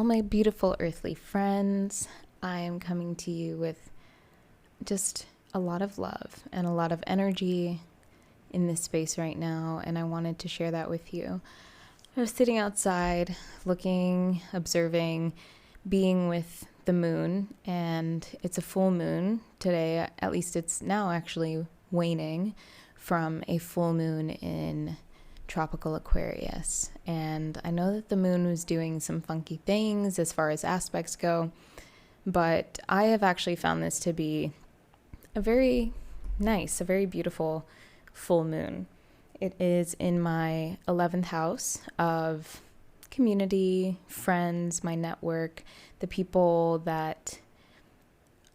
all my beautiful earthly friends. I am coming to you with just a lot of love and a lot of energy in this space right now, and I wanted to share that with you. I was sitting outside, looking, observing, being with the moon, and it's a full moon today. At least it's now actually waning from a full moon in tropical Aquarius. And I know that the moon was doing some funky things as far as aspects go, but I have actually found this to be a very nice, a very beautiful full moon. It is in my 11th house of community, friends, my network, the people that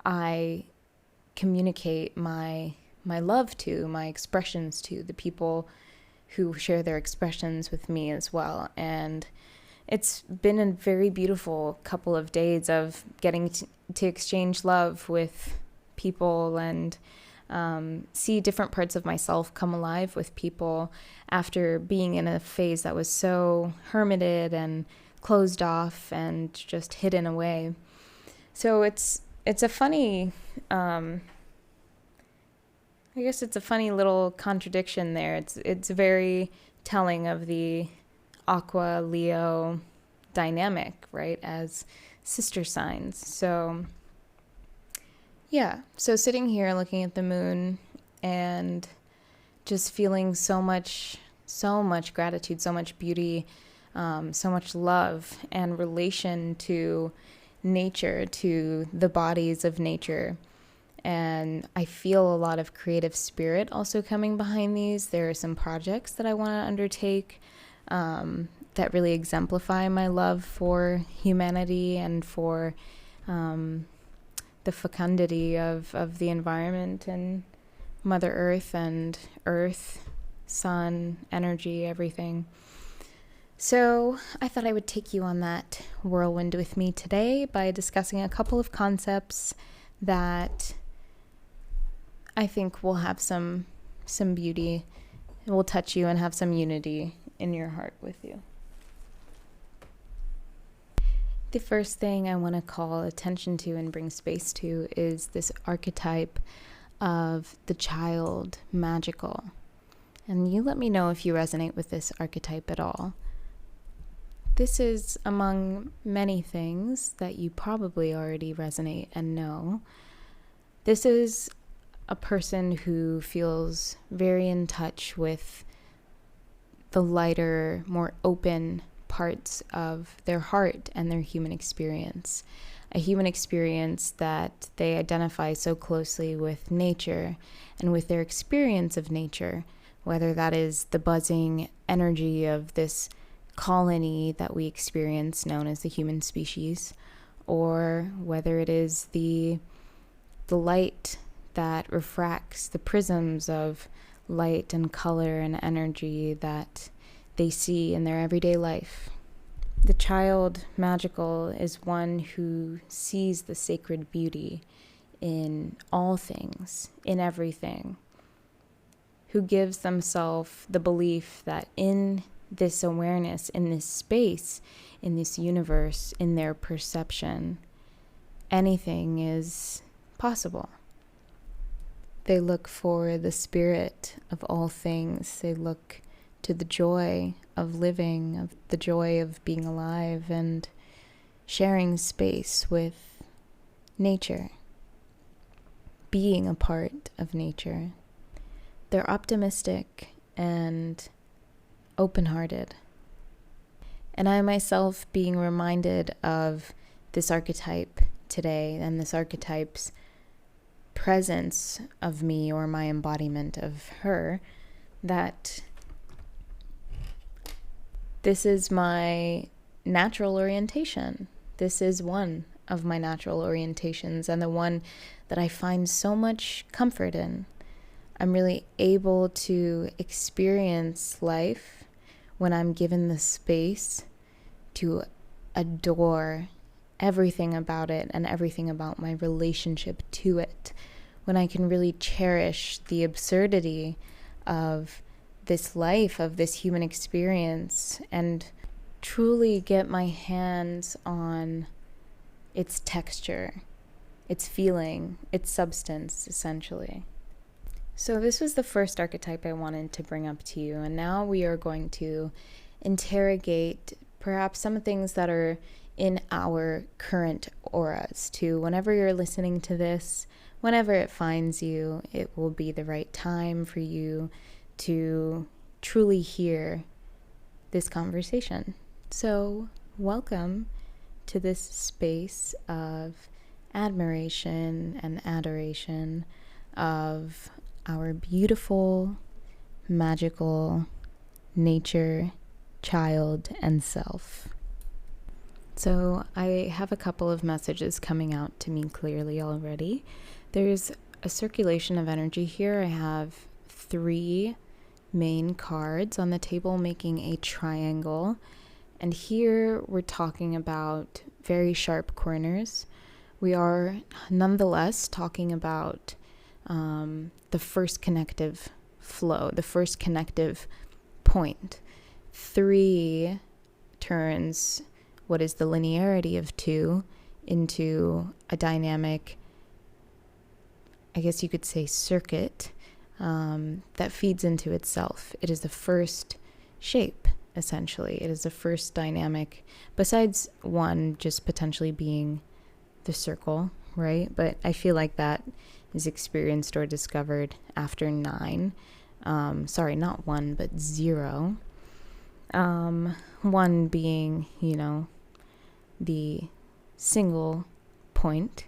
I communicate my love to, my expressions to, the people who share their expressions with me as well. And it's been a very beautiful couple of days of getting to exchange love with people and see different parts of myself come alive with people after being in a phase that was so hermited and closed off and just hidden away. So it's a funny, I guess it's a funny little contradiction there. It's very telling of the Aqua Leo dynamic, right, as sister signs. So yeah, so sitting here looking at the moon and just feeling so much gratitude, so much beauty, so much love and relation to nature, to the bodies of nature. And I feel a lot of creative spirit also coming behind these. There are some projects that I want to undertake that really exemplify my love for humanity and for the fecundity of the environment and Mother Earth and Earth, Sun, energy, everything. So I thought I would take you on that whirlwind with me today by discussing a couple of concepts that I think will have some beauty. It will touch you and have some unity in your heart with you. The first thing I want to call attention to and bring space to is this archetype of the child magical. And you let me know if you resonate with this archetype at all. This is among many things that you probably already resonate and know. This is a person who feels very in touch with the lighter, more open parts of their heart and their human experience. A human experience that they identify so closely with nature and with their experience of nature, whether that is the buzzing energy of this colony that we experience known as the human species, or whether it is the light that refracts the prisms of light and color and energy that they see in their everyday life. The child magical is one who sees the sacred beauty in all things, in everything, who gives themselves the belief that in this awareness, in this space, in this universe, in their perception, anything is possible. They look for the spirit of all things. They look to the joy of living, of the joy of being alive and sharing space with nature, being a part of nature. They're optimistic and open-hearted. And I myself being reminded of this archetype today and this archetype's presence of me or my embodiment of her, that this is my natural orientation. This is one of my natural orientations and the one that I find so much comfort in. I'm really able to experience life when I'm given the space to adore everything about it and everything about my relationship to it. When I can really cherish the absurdity of this life, of this human experience, and truly get my hands on its texture, its feeling, its substance, essentially. So this was the first archetype I wanted to bring up to you, and now we are going to interrogate perhaps some things that are in our current auras too. Whenever you're listening to this, whenever it finds you, it will be the right time for you to truly hear this conversation. So welcome to this space of admiration and adoration of our beautiful, magical nature, child, and self. So I have a couple of messages coming out to me clearly already. There's a circulation of energy here. I have 3 main cards on the table making a triangle. And here we're talking about very sharp corners. We are nonetheless talking about the first connective flow, the first connective point. 3 turns what is the linearity of 2 into a dynamic, I guess you could say, circuit that feeds into itself. It is the first shape, essentially. It is the first dynamic, besides 1 just potentially being the circle, right? But I feel like that is experienced or discovered after 9. Sorry, not 1, but 0. 1 being, the single point.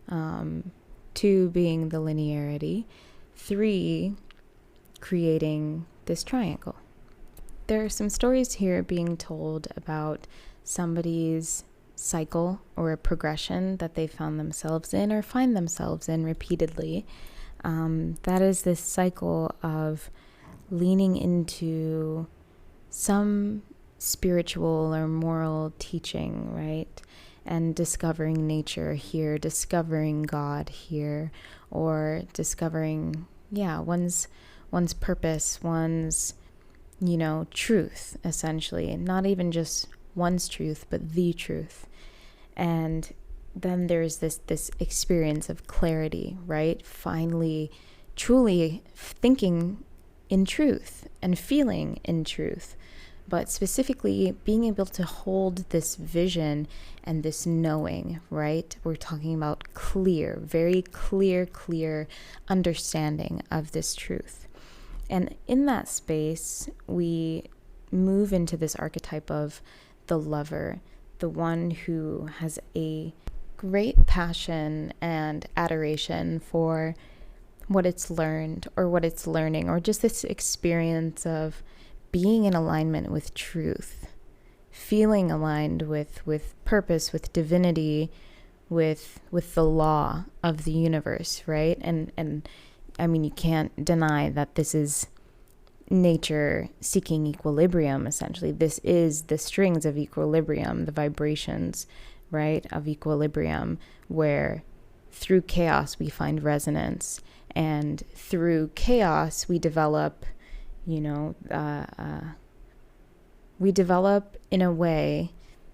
2 being the linearity. 3 creating this triangle. There are some stories here being told about somebody's cycle or a progression that they found themselves in or find themselves in repeatedly. That is this cycle of leaning into some spiritual or moral teaching, right? And discovering nature here, discovering God here, or discovering, one's purpose, one's, truth, essentially. Not even just one's truth, but the truth. And then there's this experience of clarity, right? Finally, truly thinking in truth and feeling in truth, but specifically being able to hold this vision and this knowing, right? We're talking about clear, very clear understanding of this truth. And in that space, we move into this archetype of the lover, the one who has a great passion and adoration for what it's learned or what it's learning, or just this experience of being in alignment with truth, feeling aligned with purpose, with divinity, with the law of the universe, right? And I mean, you can't deny that this is nature seeking equilibrium, essentially. This is the strings of equilibrium, the vibrations, right, of equilibrium, where through chaos we find resonance, and through chaos we develop, we develop in a way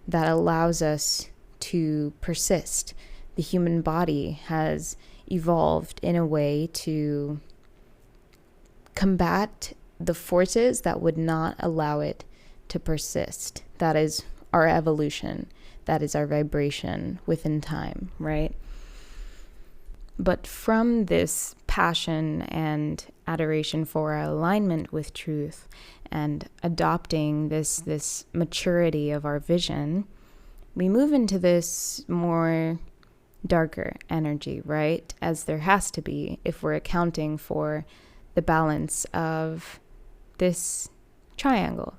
that allows us to persist. The human body has evolved in a way to combat the forces that would not allow it to persist. That is our evolution. That is our vibration within time, right? But from this passion and adoration for our alignment with truth and adopting this maturity of our vision, we move into this more darker energy, right? As there has to be if we're accounting for the balance of this triangle.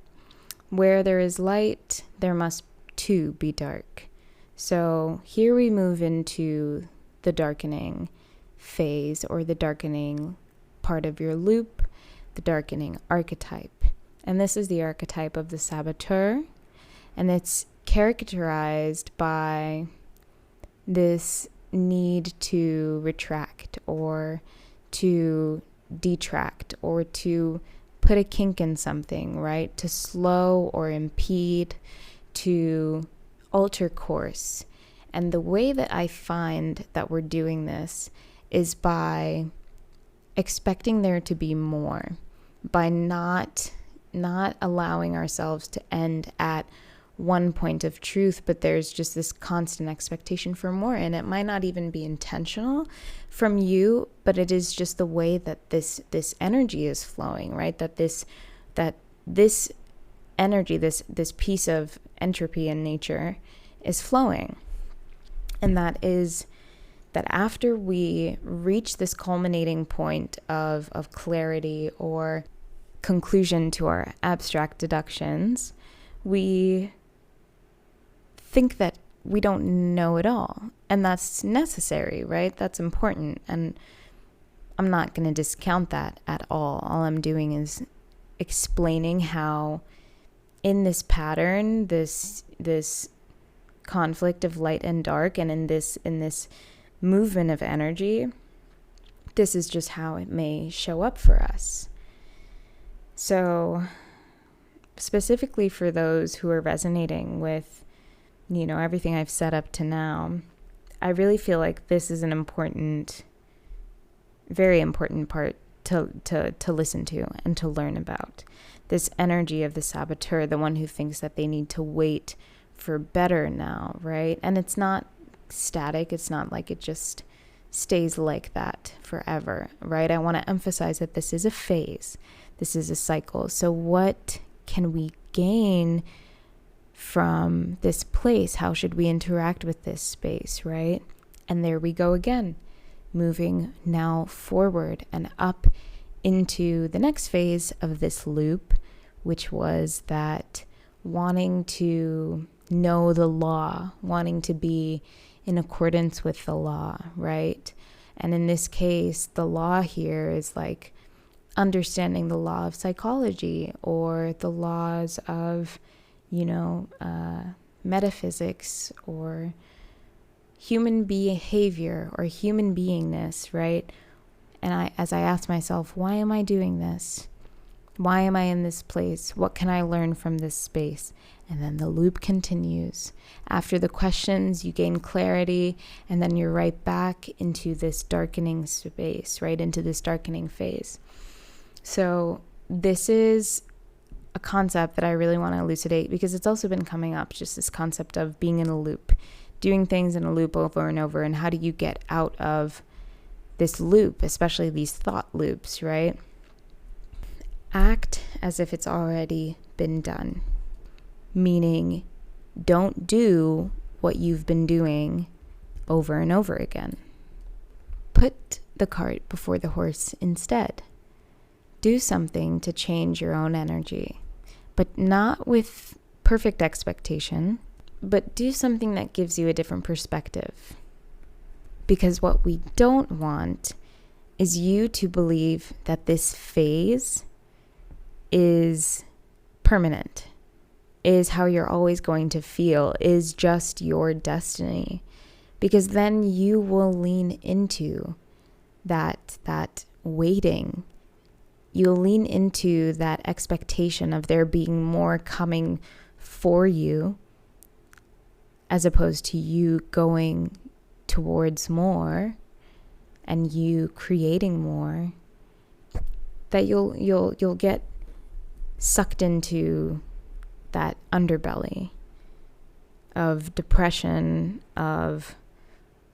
Where there is light, there must too be dark. So here we move into the darkening phase, or the darkening part of your loop, the darkening archetype. And this is the archetype of the saboteur, and it's characterized by this need to retract or to detract or to put a kink in something, right? To slow or impede, to alter course. And the way that I find that we're doing this is by expecting there to be more, by not allowing ourselves to end at one point of truth, but there's just this constant expectation for more. And it might not even be intentional from you, but it is just the way that this energy is flowing, right? That this energy, this piece of entropy in nature is flowing. And that is that after we reach this culminating point of clarity or conclusion to our abstract deductions, we think that we don't know it all. And that's necessary, right? That's important. And I'm not going to discount that at all. All I'm doing is explaining how in this pattern, this conflict of light and dark, and in this movement of energy, this is just how it may show up for us. So specifically for those who are resonating with, everything I've set up to now, I really feel like this is an important, very important part to listen to and to learn about. This energy of the saboteur, the one who thinks that they need to wait for better now, right? And it's not static. It's not like it just stays like that forever, right? I want to emphasize that this is a phase. This is a cycle. So what can we gain from this place? How should we interact with this space, right? And there we go again, moving now forward and up into the next phase of this loop, which was that wanting to know the law, wanting to be in accordance with the law, right? And in this case, the law here is like understanding the law of psychology or the laws of, metaphysics or human behavior or human beingness, right? And as I asked myself, why am I doing this? Why am I in this place? What can I learn from this space? And then the loop continues. After the questions, you gain clarity, and then you're right back into this darkening space, right into this darkening phase. So this is a concept that I really want to elucidate because it's also been coming up, just this concept of being in a loop, doing things in a loop over and over, and how do you get out of this loop, especially these thought loops, right? Act as if it's already been done, meaning don't do what you've been doing over and over again. Put the cart before the horse instead. Do something to change your own energy, but not with perfect expectation, but do something that gives you a different perspective. Because what we don't want is you to believe that this phase is permanent, is how you're always going to feel, is just your destiny. Because then you will lean into that waiting. You'll lean into that expectation of there being more coming for you, as opposed to you going towards more and you creating more. That you'll get sucked into that underbelly of depression, of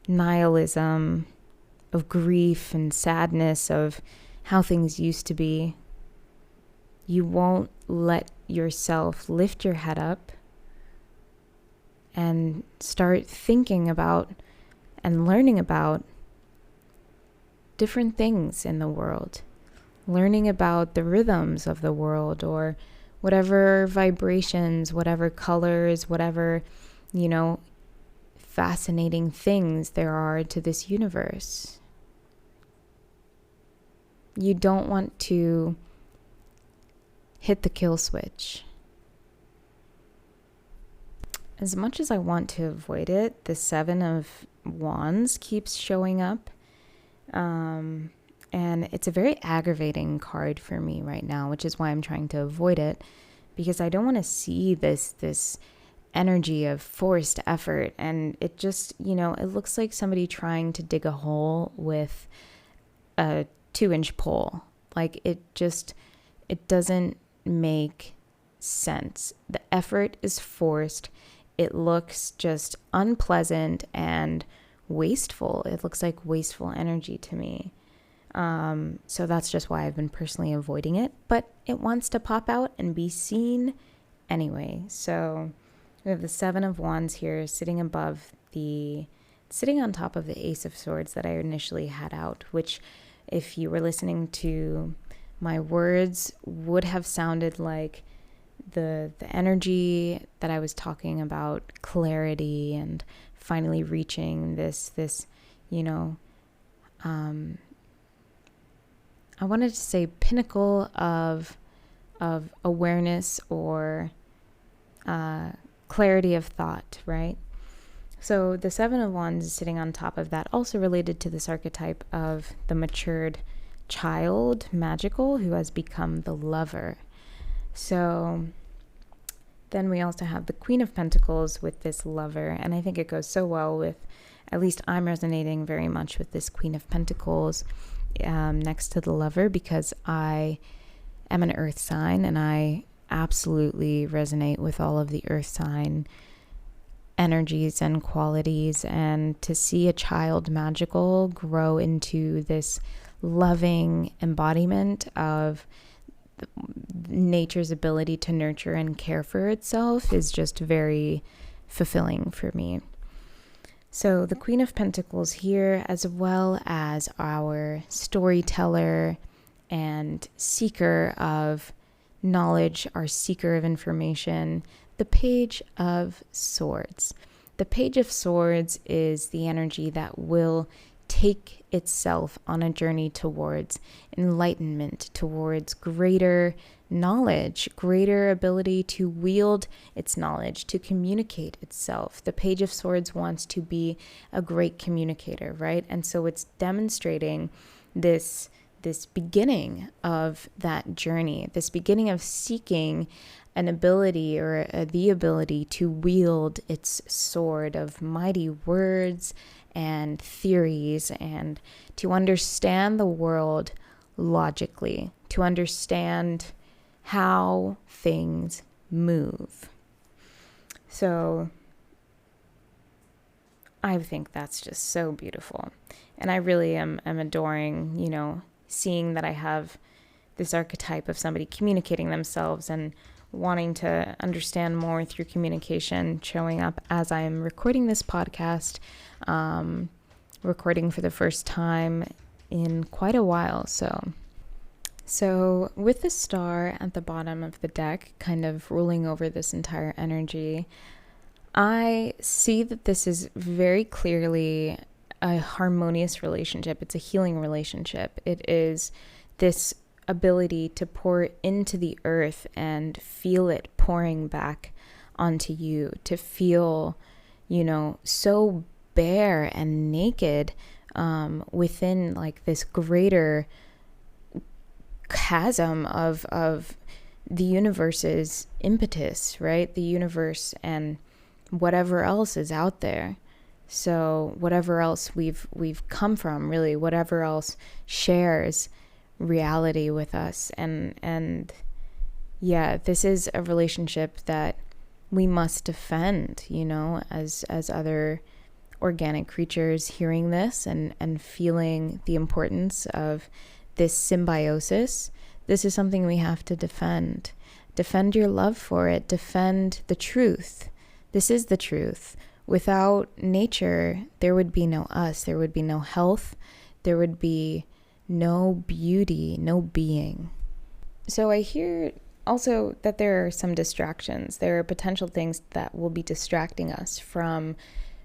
nihilism, of grief and sadness, of how things used to be. You won't let yourself lift your head up and start thinking about and learning about different things in the world, learning about the rhythms of the world, or whatever vibrations, whatever colors, whatever, fascinating things there are to this universe. You don't want to hit the kill switch. As much as I want to avoid it, the 7 of Wands keeps showing up. And it's a very aggravating card for me right now, which is why I'm trying to avoid it, because I don't want to see this energy of forced effort. And it just, it looks like somebody trying to dig a hole with a 2-inch pole. Like it doesn't make sense. The effort is forced. It looks just unpleasant and wasteful. It looks like wasteful energy to me. So that's just why I've been personally avoiding it, but it wants to pop out and be seen anyway. So we have the 7 of Wands here sitting on top of the Ace of Swords that I initially had out, which if you were listening to my words would have sounded like the energy that I was talking about, clarity and finally reaching this I wanted to say pinnacle of awareness or clarity of thought, right? So the 7 of Wands is sitting on top of that, also related to this archetype of the matured child, magical, who has become the lover. So then we also have the Queen of Pentacles with this lover, and I think it goes so well with, at least I'm resonating very much with this Queen of Pentacles next to the lover, because I am an earth sign and I absolutely resonate with all of the earth sign energies and qualities. And to see a child magical grow into this loving embodiment of nature's ability to nurture and care for itself is just very fulfilling for me. So the Queen of Pentacles here, as well as our storyteller and seeker of knowledge, our seeker of information, the Page of Swords. The Page of Swords is the energy that will take itself on a journey towards enlightenment, towards greater knowledge, greater ability to wield its knowledge, to communicate itself. The Page of Swords wants to be a great communicator, right? And so it's demonstrating this beginning of that journey, this beginning of seeking an ability or the ability to wield its sword of mighty words and theories, and to understand the world logically, to understand how things move. So I think that's just so beautiful. And I really am adoring, seeing that I have this archetype of somebody communicating themselves and wanting to understand more through communication showing up as I am recording this podcast, recording for the first time in quite a while. So with the star at the bottom of the deck kind of ruling over this entire energy, I see that this is very clearly a harmonious relationship. It's a healing relationship. It is this ability to pour into the earth and feel it pouring back onto you, to feel, so bare and naked within like this greater chasm of the universe's impetus, right? The universe and whatever else is out there. So whatever else we've come from, really, whatever else shares reality with us. And yeah, this is a relationship that we must defend, as other organic creatures hearing this and feeling the importance of this symbiosis. This is something we have to defend. Defend your love for it. Defend the truth. This is the truth. Without nature, there would be no us. There would be no health. There would be no beauty, no being. So I hear also that there are some distractions. There are potential things that will be distracting us from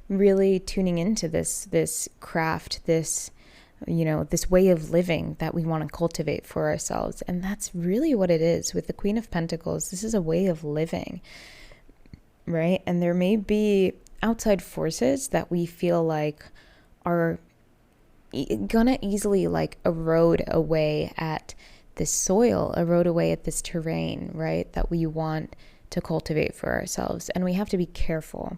really tuning into this craft, this way of living that we want to cultivate for ourselves. And that's really what it is with the Queen of Pentacles. This is a way of living, right? And there may be outside forces that we feel like are gonna easily like erode away at this soil, erode away at this terrain, right? That we want to cultivate for ourselves. And we have to be careful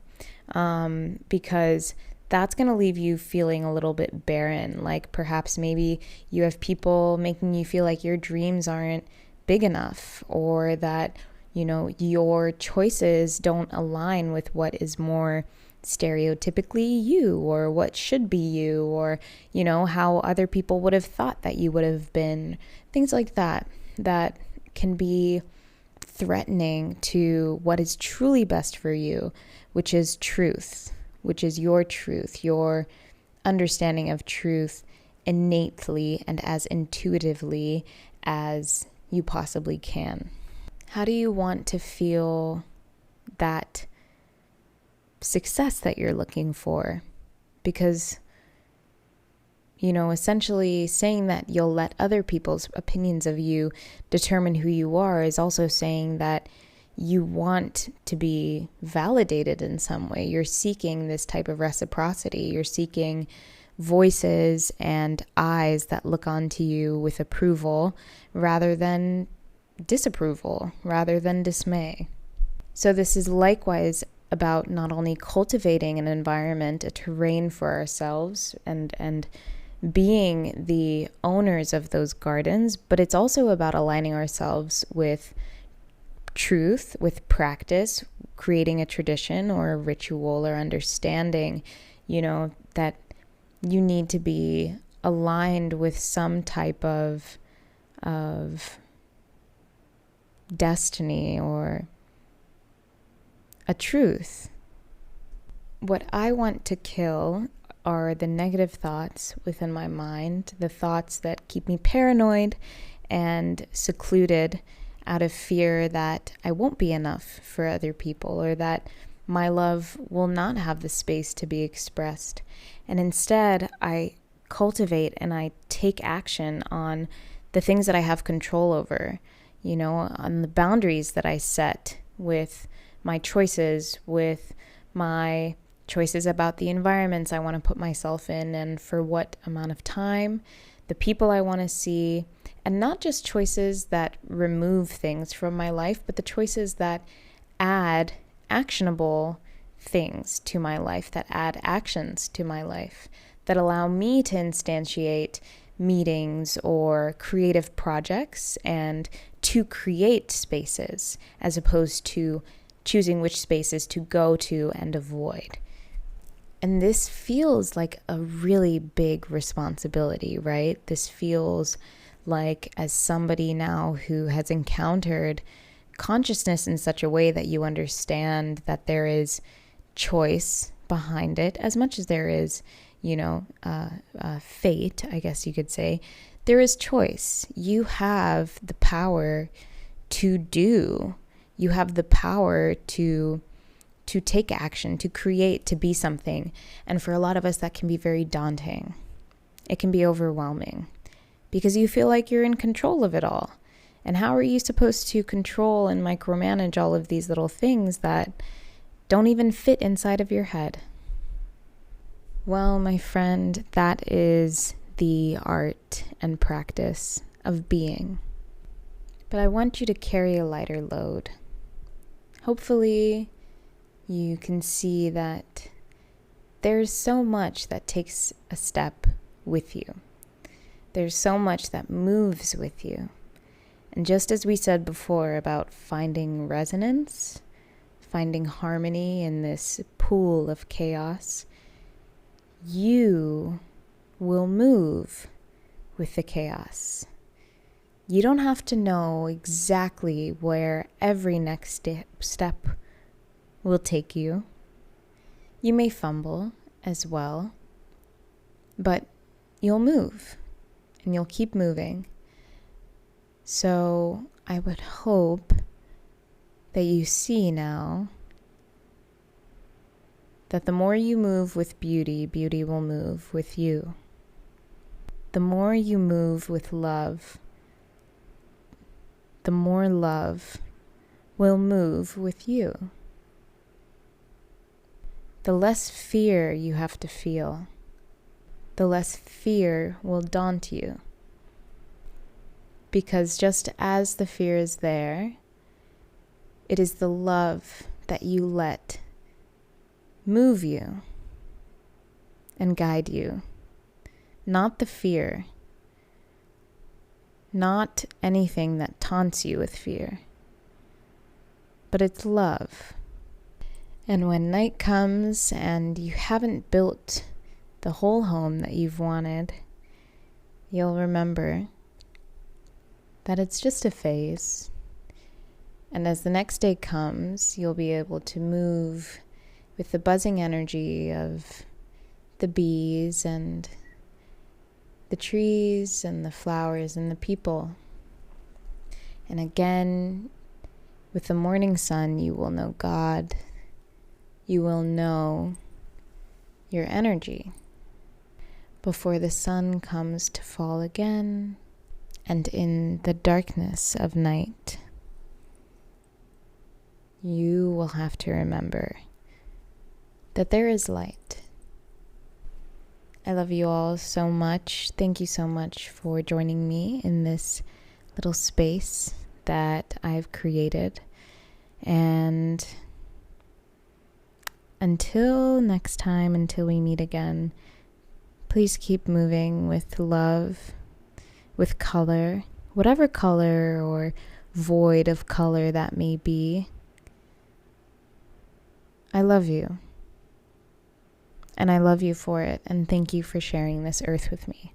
because that's going to leave you feeling a little bit barren. Like perhaps maybe you have people making you feel like your dreams aren't big enough, or that, your choices don't align with what is more stereotypically you, or what should be you, or, how other people would have thought that you would have been. Things like that can be threatening to what is truly best for you, which is truth, which is your truth, your understanding of truth innately and as intuitively as you possibly can. How do you want to feel that success that you're looking for? Because, essentially saying that you'll let other people's opinions of you determine who you are is also saying that you want to be validated in some way. You're seeking this type of reciprocity. You're seeking voices and eyes that look onto you with approval rather than disapproval, rather than dismay. So this is likewise about not only cultivating an environment, a terrain for ourselves, and being the owners of those gardens, but it's also about aligning ourselves with truth, with practice, creating a tradition or a ritual, or understanding, that you need to be aligned with some type of destiny or a truth. What I want to kill are the negative thoughts within my mind, the thoughts that keep me paranoid and secluded out of fear that I won't be enough for other people, or that my love will not have the space to be expressed. And instead, I cultivate and I take action on the things that I have control over, on the boundaries that I set with my choices, with my choices about the environments I want to put myself in and for what amount of time, the people I want to see, and not just choices that remove things from my life, but the choices that add actionable things to my life, that add actions to my life, that allow me to instantiate meetings or creative projects and to create spaces, as opposed to choosing which spaces to go to and avoid. And this feels like a really big responsibility, right? This feels like, as somebody now who has encountered consciousness in such a way that you understand that there is choice behind it, as much as there is, fate, I guess you could say, there is choice. You have the power to do. You have the power to take action, to create, to be something. And for a lot of us, that can be very daunting. It can be overwhelming because you feel like you're in control of it all. And how are you supposed to control and micromanage all of these little things that don't even fit inside of your head? Well, my friend, that is the art and practice of being. But I want you to carry a lighter load. Hopefully, you can see that there's so much that takes a step with you. There's so much that moves with you. And just as we said before about finding resonance, finding harmony in this pool of chaos, you will move with the chaos. You don't have to know exactly where every next step will take you. You may fumble as well, but you'll move and you'll keep moving. So I would hope that you see now that the more you move with beauty, beauty will move with you. The more you move with love, the more love will move with you. The less fear you have to feel, the less fear will daunt you. Because just as the fear is there, it is the love that you let move you and guide you, not the fear, not anything that taunts you with fear, but it's love. And when night comes and you haven't built the whole home that you've wanted, you'll remember that it's just a phase. And as the next day comes, you'll be able to move with the buzzing energy of the bees and the trees and the flowers and the people. And again, with the morning sun, you will know God. You will know your energy before the sun comes to fall again. And in the darkness of night, you will have to remember that there is light. I love you all so much. Thank you so much for joining me in this little space that I've created. And until next time, until we meet again, please keep moving with love, with color, whatever color or void of color that may be. I love you. And I love you for it. And thank you for sharing this earth with me.